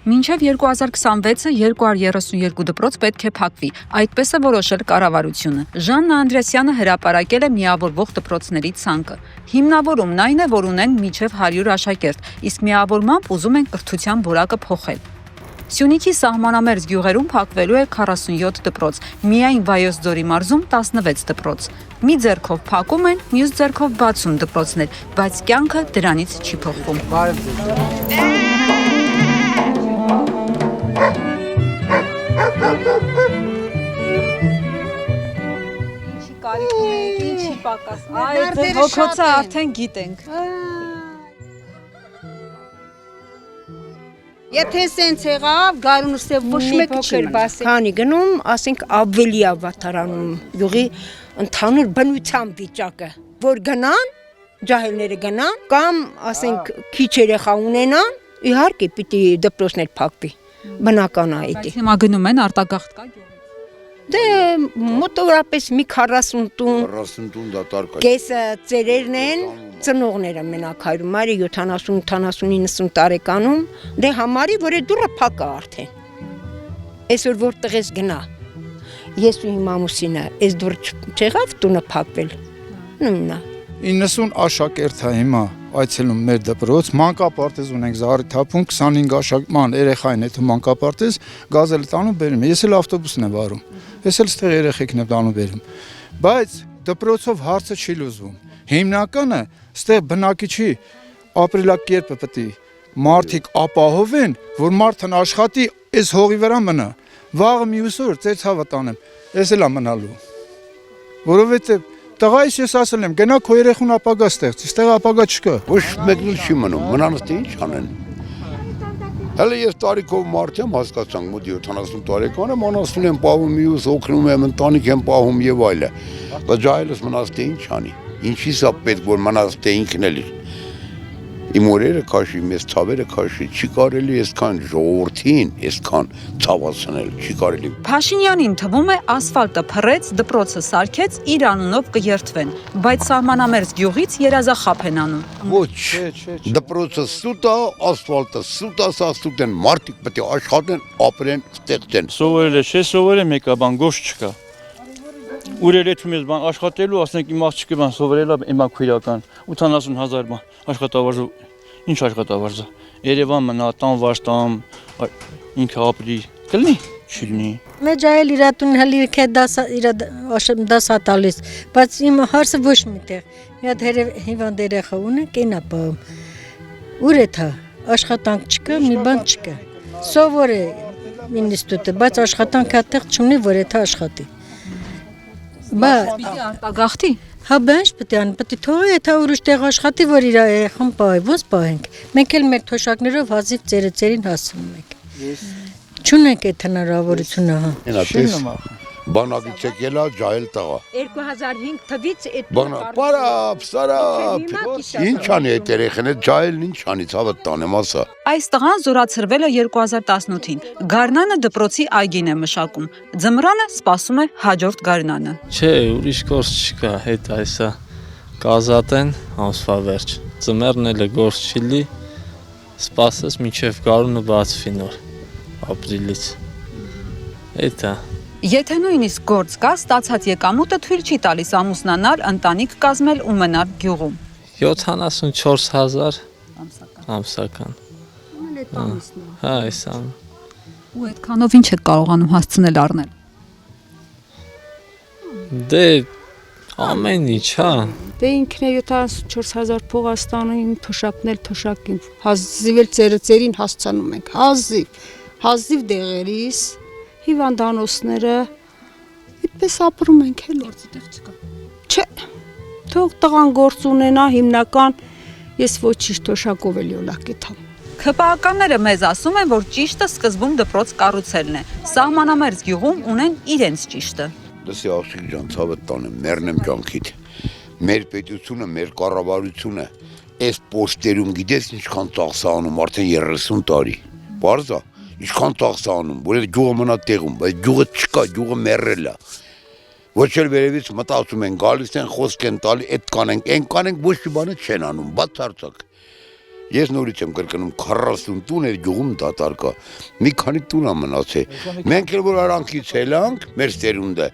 Մինչև 2026-ը 232 դպրոց պետք է փակվի, այդպես է որոշել կառավարությունը։ Ժաննա Անդրեասյանը հրապարակել է միավորվող դպրոցների ցանկը։ Հիմնավորումն այն է, որ ունեն մինչև 100 աշակերտ, իսկ միավորմամբ ուզում են կրթության որակը փոխել։ Սյունիքի սահմանամերձ գյուղերում փակվելու է 47 դպրոց, միայն Վայոց ձորի մարզում 16 դպրոց։ Մի ձեռքով փակում են, մյուս ձեռքով բացում դպրոցներ, բայց կյանքը դրանից չի փոխվում։ Ինչի կարիք ունենք, ինչի պակաս, այդ հոգոցը արդեն գիտենք։ Եթե սենց եղավ, գարուն ուսև ոչ մեկ չի մնա։ Քանի գնում, ասենք ավելի է վատարանում յուղի ընդհանուր բնության վիճակը, որ գնան, ջահելները գնան, կամ ասենք քիչ երեխա ունենան, իհարկե պիտի դպրոցներ փակվի, բնական է դա։ Բայց հիմա գնում են արտագաղթ կա գյուղից։ Դե մոտավորապես մի 40 տուն 40 տուն դատարկ է։ Կեսը ծերերն են, ծնողները մենակ հայրում, արի 70-90 տարեկանում, դե համարի, որ է դուրը փակ է արդեն։ Այսօր որ տղես գնա, ես ու իմ ամուսինը, այս դուր չեղավ տունը փակվել, նույնն է։ 90 աշակերտ է հիմա այցելում մեր դպրոց, մանկապարտեզ ունենք Զառիթափում 25 աշակման երեխային հետ մանկապարտեզ, գազել տանում բերում, ես էլ ավտոբուսն եմ վարում, ես էլ ստեղ երեխեքն եմ տանում բերում, բայց դպրոցով հարցը չի լուծվում, հիմնականը ստեղ բնակիչի ապրելակերպը պետք է մարդիկ ապահովեն, որ մարդն աշխատի, այս հողի վրա մնա, վաղը մյուս օր ծեր ցավը տանեմ, ես էլ եմ մնալու, որովհետև տղայիս ես ասել եմ, գնա քո երեխուն ապագա ստեղծի, ստեղ ապագա չկա։ Ոչ մեկն էլ չի մնում, մնանց թե ինչ անեն։ Հələ ես տարիքով մարդ եմ, հասկացանք, մոտ 70 տարեկան եմ, անասուն եմ պահում, մյուս օգնում եմ, ընտանիք եմ պահում եւ այլը։ Բայց ջահելս մնաց թե ինչ անի։ Ինչի՞ս է պետք որ մնաց թե ինքն էլ իմ օրերը քաշի, մեզ ցավերը քաշի, չի կարելի այսքան ժողովրդին, այսքան ցավացնել, չի կարելի։ Փաշինյանին թվում է ասֆալտը փռեց, դպրոցը սարքեց, իր անունով կերթվեն, բայց սահմանամերձ գյուղից երազախապ են անում։ Ոչ, դպրոցը սուտ է, ասֆալտը սուտ է, սա սուտ են, մարդիկ պետք է աշխատեն, ապրեն, ստեղծեն։ Սովորել է, չէ, սովորել եմ եկա, բան գործ չկա։ Ուրել եթում ես բան աշխատելու, ասենք իմ աղջիկը բան սովորել է, իմ քույրական 80,000 բան աշխատավարձ, ինչ աշխատավարձ է։ Երևան մնա, տան վաշտամ, ինքը ապրի, կլինի, չլինի։ Մեջ այլ իրատուն հալիք է դասա տալիս, բայց իմ հարսը ոչ միտեղ։ Մի հատ հիվանդ երեխա ունենք, այն ապահում։ Ուր է թա, աշխատանք չկա, մի բան չկա։ Սովոր է ինստիտուտը, բայց աշխատանք հատեղ չունի, որ է թա աշխատի։ Պիտի արտագաղթի։ Հա բանջ պետք է ան, պետք է թողի, եթե ուրիշ տեղ աշխատի, որ իր երեխան պահի, ոնց պահենք։ Մենք էլ մեր թոշակներով հազիվ ծերին հասնում ենք։ Չունենք այդ հնարավորությունը, հա։ Բանակից եկելա ջահել տղա։ 2005 թվից այդ Բանա, պարապ, սարապ, ինչ անի այդ երեխեն, այդ ջահելն ինչ անի, ցավը տանեմ, ասա։ Այս տղան զորացրվել է 2018-ին։ Գարնանը դպրոցի այգին է մշակում։ Ձմռանը սպասում է հաջորդ գարնանը։ Չէ, ուրիշ գործ չկա, հետ այսա կազատեն ամսվա վերջ։ Ձմեռն էլ գործ չի լի, սպասես մինչև գարունը բացվի նոր ապրիլից։ Էտա։ Եթե նույնիսկ գործ կա, ստացած եկամուտը թույլ չի տալիս ամուսնանալ, ընտանիք կազմել ու մնալ գյուղում։ 74,000 ամսական։ Հա, այսա։ Ու այդքանով ինչ եք կարողանում հասցնել առնել։ Դե ամեն ինչ, հա։ Դե ինքն է 74,000 փող ստանում, թոշակնել թոշակին, հազիվ էլ ծերին հասցանում ենք, հազիվ դեղերից հիվանդանոցները, այդպես ապրում ենք էլի։ Գործի տեղ չկա։ Չէ, թող տղան գործ ունենա, հիմնական ես ոչինչ թոշակով էլի օլակի թամ։ ՔՊԱ-ականները մեզ ասում են, որ ճիշտը սկզբում դպրոց կառուցելն է։ Սահմանամերձ գյուղում ունեն իրենց ճիշտը։ Դասի աղջիկ ջան, ցավը տանեմ, մեռնեմ ջանքիդ։ Մեր պետությունը, մեր կառավարությունը, այս պոստերում գիտես ինչքան ծախս անում, արդեն 30 տարի։ Բարձա, ինչքան ծախս անում, որ այդ գյուղը մնա տեղում, բայց գյուղը չկա, գյուղը մեռել է։ Ոչ էլ վերևից մտածում են, գալիս են խոսք են տալի, այդ կանենք, այն կանենք, ոչ մի բանը չեն անում, բացարձակ։ Ես նորից եմ կրկնում 40 տուն էր գյուղում դատարկա։ Մի քանի տուն է մնացել։ Մենք էլ որ արանքից ելանք, մեր ծերունդը,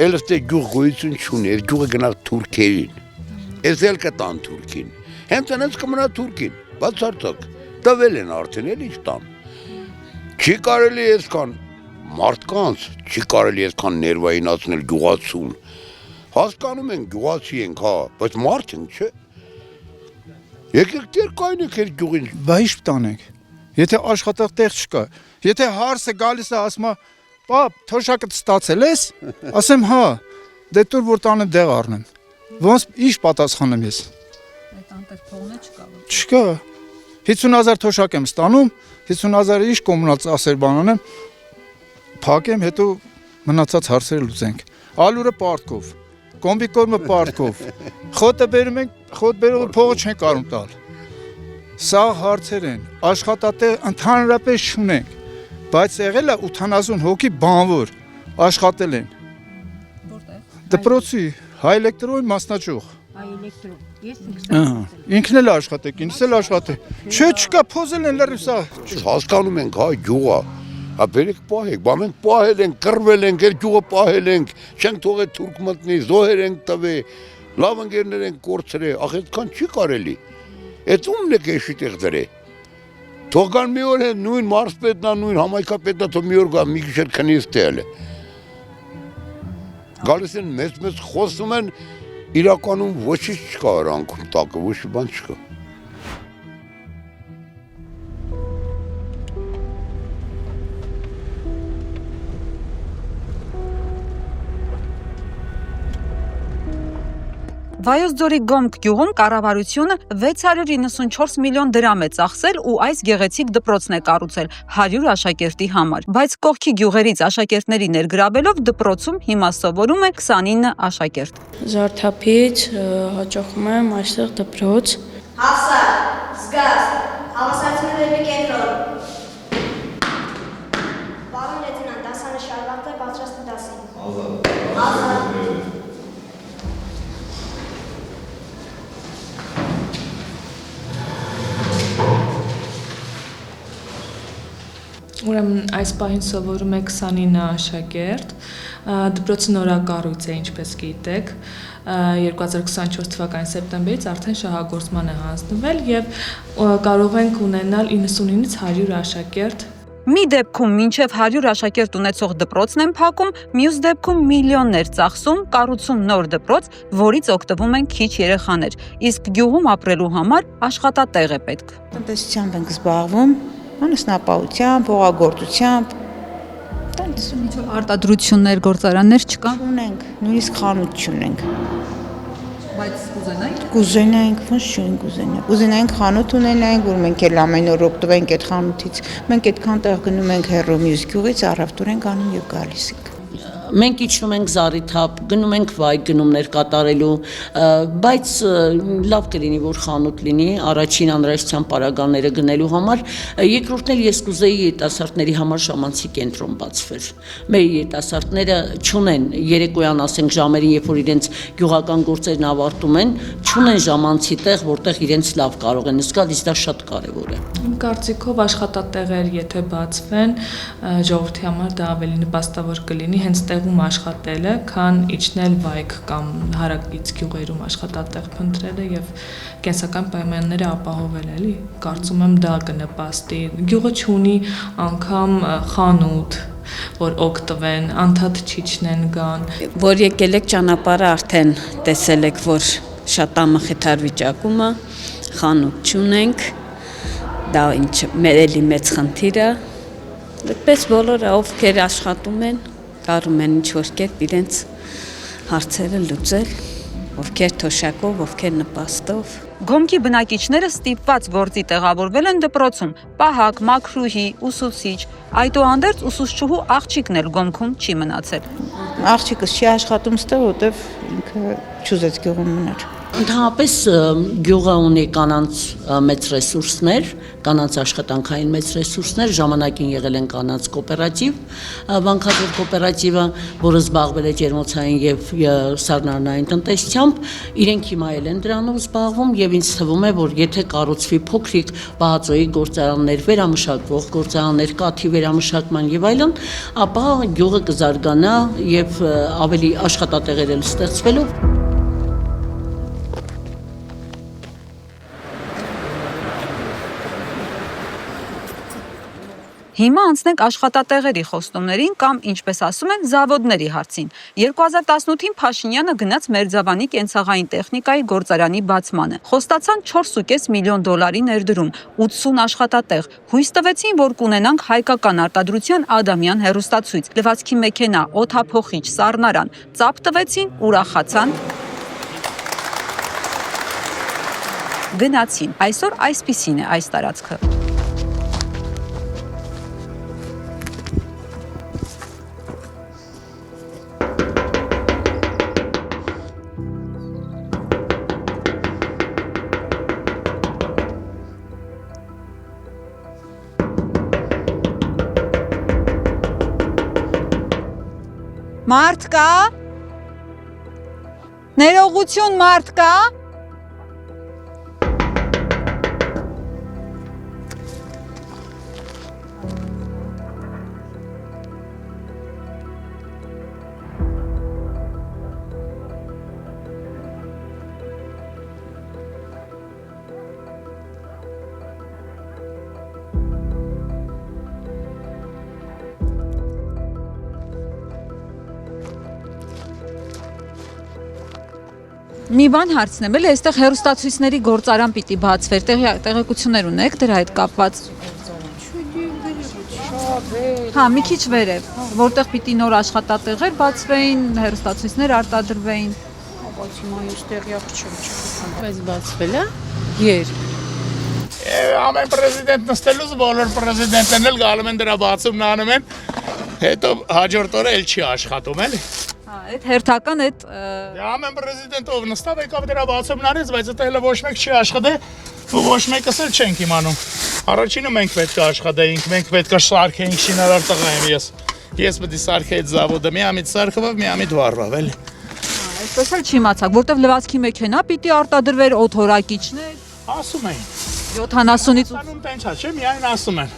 էլ ստե գյուղ գոյություն չունի, այդ գյուղը գնա թուրքերին։ Ես էլ կտան թուրքին։ Հենց այնց կմնա թուրքին, բացարձակ։ Տվել են արդեն էլ ինչ տան։ Չի կարելի այսքան մարդկանց, չի կարելի այսքան ներվայինացնել գյուղացուն։ Հասկանում են գյուղացի ենք, հա, բայց մարդ ենք, չէ։ Եկեք դեր կայնեք այդ գյուղին։ Բա ի՞նչ տանենք։ Եթե աշխատող տեղ չկա, եթե հարսը գալիս է ասում է, «Պապ, թոշակը ստացել ես»։ Ասեմ, «Հա, դե տուր որ տանեմ դեղ առնեմ»։ Ոնց ի՞նչ պատասխանեմ ես։ Այդ անտեր փողն է չկա։ Չկա։ 50,000 թոշակ եմ ստանում, 50,000-ը ինչ կոմունալ ծախսեր բանանեմ, փակեմ, հետո մնացած հարցերը լուծենք։ Ալուրը պարտքով, կոմբիկորմը պարտքով, խոտը բերում ենք, խոտ բերողը փողը չեն կարում տալ։ Սա հարցեր են, աշխատատեղ ընդհանրապես չունենք, բայց եղել է 80 հոգի բանվոր, աշխատել են։ Որտե՞ղ։ Դպրոցի, հայ էլեկտրոն մասնաճյուղ։ Ինքն էլ աշխատեք, ինքս էլ աշխատեք։ Չէ, չկա, փոզել են լրիվ սա։ Հասկանում ենք, հա, գյուղա։ Հա բերեք պահեք, բա մենք պահել ենք, կռվել ենք, այդ գյուղը պահել ենք, չենք թողել թուրք մտնի, զոհեր ենք տվել, լավ ընկերներ ենք կորցրել, ախ այդքան չի կարելի։ Այդ ումն է քեշի տեղ դրե։ Թող կան մի օր նույն մարզպետն, նույն համայնքապետն, թող մի օր գա մի քիչ քնի ստել։ Գալիս են մեծ խոսում են, իրականում ոչինչ չկա արանքում տակը, ոչ մի բան չկա։ Վայոց ձորի Գոմք գյուղում կառավարությունը 694 միլիոն դրամ է ծախսել ու այս գեղեցիկ դպրոցն է կառուցել 100 աշակերտի համար, բայց կողքի գյուղերից աշակերտների ներգրավելով դպրոցում հիմա սովորում է 29 աշակերտ։ Զարթափից հաճախում եմ այստեղ դպրոց։ Հավսա, զգաս, հավասարությունների կենտրոն։ Պարոն լեյտենանտ, դասանշարվակը պատրաստ դասին։ Ազատ։ Ուրեմն այս պահին սովորում է 29 աշակերտ, դպրոցը նորակառույց է, ինչպես գիտեք, 2024 թվականի սեպտեմբերից արդեն շահագործման է հանձնվել եւ կարող ենք ունենալ 99-ից 100 աշակերտ։ Մի դեպքում մինչև 100 աշակերտ ունեցող դպրոցն են փակում, մյուս դեպքում միլիոններ ծախսում, կառուցում նոր դպրոց, որից օգտվում են քիչ երեխաներ, իսկ գյուղում ապրելու համար աշխատատեղ է պետք։ Տնտեսությամբ ենք զբաղվում, անասնապահությամբ, հողագործությամբ, Մինչև արտադրություններ, գործարաններ չկա։ Ունենք, նույնիսկ խանութ չունենք։ Բայց կուզենայինք։ Կուզենայինք, ոնց չունենք կուզենա։ Կուզենայինք խանութ ունենայինք, որ մենք էլ ամեն օր օգտվենք այդ խանութից։ Մենք այդքան տեղ գնում ենք հեռու մյուս գյուղից, առավտուր ենք անում եւ գալիս ենք։ Մենք իջնում ենք Զարիթափ, գնում ենք վայ գնումներ կատարելու, բայց լավ կլինի, որ խանութ լինի, առաջին անհրաժեշտության պարագաները գնելու համար, երկրորդն էլ ես կուզեի երիտասարդների համար ժամանցի կենտրոն բացվեր։ Մեր երիտասարդները չունեն երեկոյան, ասենք ժամերին, երբ որ իրենց գյուղական գործերն ավարտում են, չունեն ժամանցի տեղ, որտեղ իրենց լավ կարող են զգալ, իսկ դա շատ կարևոր է։ Իմ կարծիքով աշխատատեղեր, եթե բացվեն, ժողովրդի համար դա ավելի նպաստավոր կլինի, հենց տեղում աշխատելը, քան իջնել վայք կամ հարակից գյուղերում աշխատատեղ փնտրելը եւ կենսական պայմանները ապահովել էլի։ Կարծում եմ դա կնպաստի։ Գյուղը չունի անգամ խանութ, որ օգտվեն, անդադ չիջնեն գան։ Որ եկել եք ճանապարհը արդեն տեսել եք, որ շատ ամխիթար վիճակում է, խանութ չունենք, դա ինչ էլի մեծ խնդիր է։ Այդպես բոլորը ովքեր աշխատում են, կարում են ինչ-որ կերպ իրենց հարցերը լուծել, ովքեր թոշակով, ովքեր նպաստով։ Գոմքի բնակիչները ստիպված գործի տեղավորվել են դպրոցում, պահակ, մաքրուհի, ուսուցիչ, այդուհանդերձ ուսուցչուհու աղջիկն էլ Գոմքում չի մնացել։ Աղջիկս չի աշխատում ստեղ, որտեվ ինքը չուզեց գյուղում մնալ։ Ընդհանրապես գյուղը ունի կանանց մեծ ռեսուրսներ, կանանց աշխատանքային մեծ ռեսուրսներ, ժամանակին եղել են կանանց կոոպերատիվ, բանկատեր կոոպերատիվը, որը զբաղվել է ջերմոցային եւ սառնարանային տնտեսությամբ, իրենք հիմա են դրանով զբաղվում եւ ինձ թվում է, որ եթե կառուցվի փոքրիկ բահածոյի գործարաններ, վերամշակվող գործարաններ, կաթի վերամշակման եւ այլն, ապա գյուղը կզարգանա եւ ավելի աշխատատեղեր էլ ստեղծվելով։ Հիմա անցնենք աշխատատեղերի խոստումներին կամ, ինչպես ասում են, զավոդների հարցին։ 2018-ին Փաշինյանը գնաց Մերձավանի կենցաղային տեխնիկայի գործարանի բացմանը։ Խոստացան 4.5 միլիոն դոլարի ներդրում, 80 աշխատատեղ։ Հույս տվեցին, որ կունենանք հայկական արտադրության Ադամյան հեռուստացույց, լվացքի մեքենա, օդափոխիչ, սառնարան։ Ծափ տվեցին, ուրախացան։ Գնացին։ Այսօր այսպիսին է այս տարածքը։ Մարդ կա։ Ներողություն, մարդ կա։ Մի բան հարցնեմ, էլի այստեղ հեռուստացույցների գործարան պիտի բացվեր, տեղեկություններ ունեք դրա հետ կապված։ Հա, մի քիչ վերև, որտեղ պիտի նոր աշխատատեղեր բացվեին, հեռուստացույցներ արտադրվեին։ Բայց հիմա ես տեղյակ չեմ։ Բայց բացվել է։ Եր։ Ամեն պրեզիդենտ նստելուց բոլոր պրեզիդենտներն էլ գալու են դրա բացումն անում են, հետո հաջորդ օրը էլ չի աշխատում էլի։ Այդ հերթական այդ ամեն պրեզիդենտ ով նստավ եկավ դրա բացումն արեց, բայց դա հələ ոչ մեկ չի աշխատե, ու ոչ մեկս էլ չենք իմանում։ Առաջինը մենք պետք է աշխատեինք, մենք պետք է սարքեինք շինարար տղայեմ ես։ Ես պետք է սարքեի այդ զավոդը, միամիտ սարքվավ, միամիտ վառվավ, էլի։ Այսպես էլ չիմացաք, որտեվ լվացքի մեքենա պիտի արտադրվեր, օդորակիչներ։ Ասում էին։ 70-ից 80 տենչա, չէ, միայն ասում են։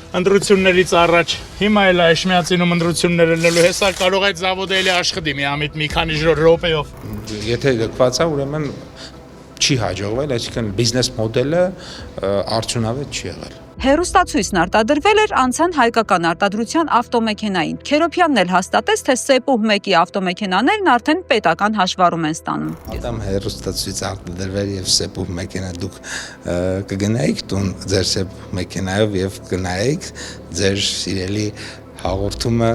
Ընտրություններից առաջ, հիմա էլ Էշմիածինում ընտրություններ ելնելու, հեսա կարող այդ զավոդը էլի աշխատի միամիտ մի քանի րոպեով։ Եթե լքված է, ուրեմն չի հաջողվել, այսինքն բիզնես մոդելը արդյունավետ չի եղել։ Հեռուստացույցն արտադրվել էր անցան հայկական արտադրության ավտոմեքենային։ Քերոփյանն էլ հաստատեց, թե Սեպուհ 1-ի ավտոմեքենաներն արդեն պետական հաշվառում են ստանում։ Ատամ հեռուստացույց արտադրվել եւ Սեպուհ մեքենա դուք կգնայիք տուն ձեր Սեպուհ մեքենայով եւ կնայիք ձեր սիրելի հաղորդումը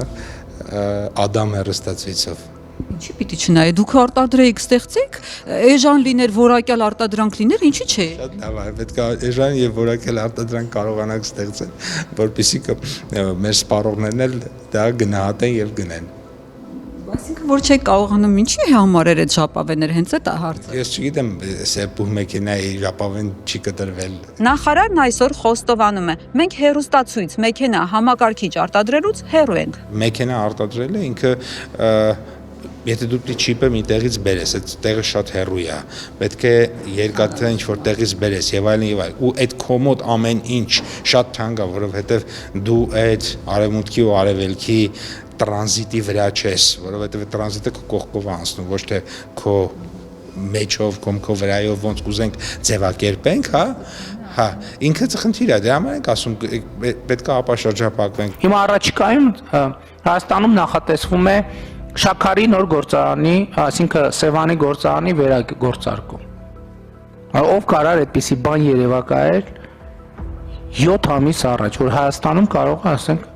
Ադամ հեռուստացույցով։ Ինչի պիտի չնայի, դուք արտադրեիք, ստեղծեիք, էժան լիներ, որակյալ արտադրանք լիներ, ինչի՞ չէ։ Շատ լավ է, պետք է էժան եւ որակյալ արտադրանք կարողանանք ստեղծել, որպեսզի մեր սպառողներն էլ դա գնահատեն եւ գնեն։ Այսինքն որ չեք կարողանում, ինչի համար էր այդ ժապավեններ, հենց այդ է հարցը։ Ես չգիտեմ, Սեպուհ մեքենայի ժապավեն չի կտրվել։ Նախարարն այսօր խոստովանում է, մենք հեռուստացույց, մեքենա, համակարգիչ արտադրելուց հեռու ենք։ Մեքենա արտադրելը ինքը եթե դու պիտի չիպը մի տեղից բերես, այդ տեղը շատ հեռու է, պետք է երկաթը ինչ-որ տեղից բերես եւ այլն եւ այլն, ու այդ կոմոդ ամեն ինչ շատ թանկ է, որովհետեւ դու այդ արևմուտքի ու արևելքի տրանզիտի վրա չես, որովհետեւ տրանզիտը կողքով է անցնում, ոչ թե քո մեջով, քո վրայով ոնց կուզենք ձևակերպենք, հա, ինքը խնդիր է, դրա համար ենք ասում, պետք է ապաշրջապակվենք։ Հիմա առաջիկայում Հայաստանում նախատեսվում է Շաքարի նոր գործարանի, այսինքն Սևանի գործարանի վերագործարկում։ Ով կարար այդպիսի բան երևակայել 7 ամիս առաջ, որ Հայաստանում կարող է, ասենք,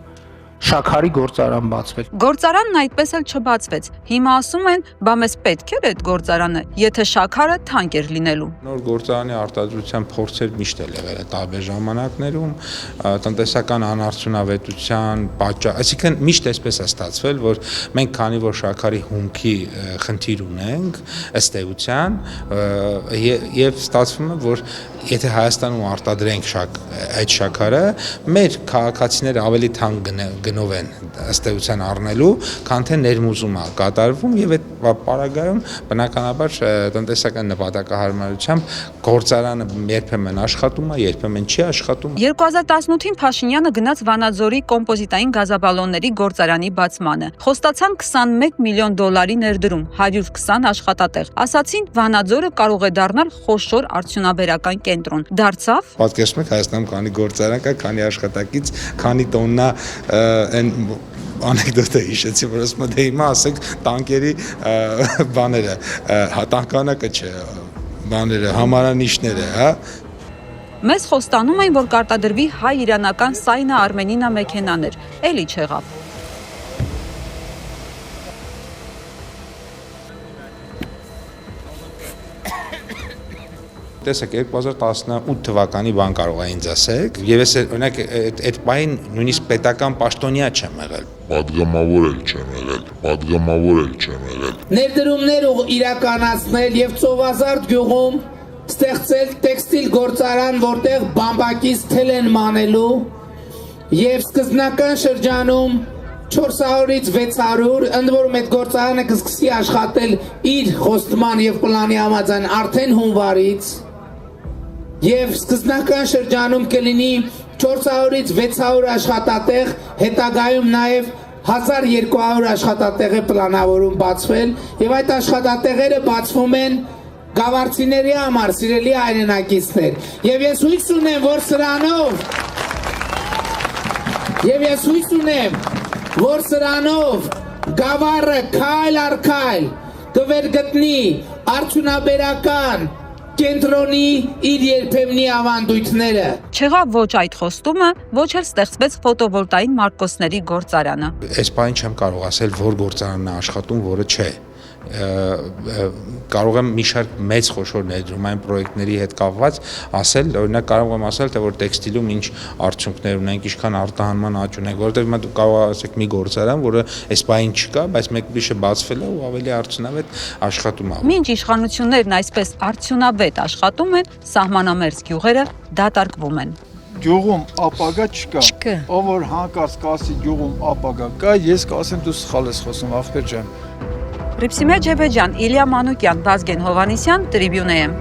շաքարի գործարան բացվել։ Գործարանն այդպես էլ չբացվեց։ Հիմա ասում են, բա մեզ պետք էր այդ գործարանը, եթե շաքարը թանկ էր լինելու։ Նոր գործարանի արտադրության փորձեր միշտ էլ եղել է տարբեր ժամանակներում, տնտեսական անարդյունավետության պատճառ, այսինքն միշտ այսպես է ստացվել, որ մենք քանի որ շաքարի հումքի խնդիր ունենք, ըստ էության, եւ ստացվում է, որ եթե Հայաստանում արտադրենք այդ շաքարը, մեր քաղաքացիները ավելի թանկ գնով են ըստ էության առնելու, քան թե ներմուծում է կատարվում եւ այդ պարագայում բնականաբար տնտեսական նպատակահարմարությամբ գործարանը երբեմն աշխատում է, երբեմն չի աշխատում։ 2018-ին Փաշինյանը գնաց Վանաձորի կոմպոզիտային գազաբալոնների գործարանի բացմանը։ Խոստացան 21 միլիոն դոլարի ներդրում, 120 աշխատատեղ։ Ասացին, Վանաձորը կարող է դառնալ խոշոր արդյունաբերական կենտրոն։ Դարձավ։ Պատկերացնում եք Հայաստանում քանի գործարան կա, քանի աշխատակից, քանի տոննա այն անեկդոտը հիշեցի, որ ասում եմ դե հիմա ասենք տանկերի բաները, տանկանակը չէ, բաները, համարանիշները, հա։ Մեզ խոստանում էին, որ կարտադրվի հայ-իրանական Սայնա Արմենինա մեքենաներ, էլի չեղավ։ Տեսեք 2018 թվականի բան կարող է ինձ ասեք, եւ ես օրինակ այդ բային նույնիսկ պետական պաշտոնյա չեմ եղել։ Պատգամավոր չեմ եղել։ Ներդրումներ իրականացնել եւ Ծովազարդ գյուղում ստեղծել տեքստիլ գործարան, որտեղ բամբակից թել են մանելու եւ սկզբնական շրջանում 400-ից 600, ընդ որում այդ գործարանը կսկսի աշխատել իր խոստման եւ պլանի համաձայն արդեն հունվարից եւ սկզբնական շրջանում կլինի 400-ից 600 աշխատատեղ, հետագայում նաեւ 1200 աշխատատեղ է պլանավորում բացվել եւ այդ աշխատատեղերը բացվում են գավառցիների համար, սիրելի հայրենակիցներ։ Եվ ես հույս ունեմ, որ սրանով գավառը քայլ առ քայլ կվերգտնի արդյունաբերական կենտրոնի իր երբեմնի ավանդույթները։ Չեղավ ոչ այդ խոստումը, ոչ էլ ստեղծվեց ֆոտովոլտային մարկոսների գործարանը։ Այս բանը չեմ կարող ասել, որ գործարանն է աշխատում, որը չէ։ Կարող եմ մի շարք մեծ խոշոր ներդրումային պրոյեկտների հետ կապված ասել, օրինակ կարող եմ ասել, թե որ տեքստիլում ինչ արդյունքներ ունենք, ինչքան արտահանման աճ ունենք, որովհետև հիմա դուք կարող ասեք մի գործարան, որը այս բային չկա, բայց մեկ ուրիշը բացվել է ու ավելի արդյունավետ աշխատում է։ Մինչ իշխանություններն այսպես արդյունավետ աշխատում են, սահմանամերձ գյուղերը դատարկվում են։ Գյուղում ապագա չկա։ Ով որ հանկարծ կասի գյուղում ապագա կա, ես կասեմ դու սխալ ես խոսում, ախպեր ջան։ Ռիփսիմե Ջեբեջյան, Իլիա Մանուկյան, Վազգեն Հովանիսյան, Տրիբյուն AM։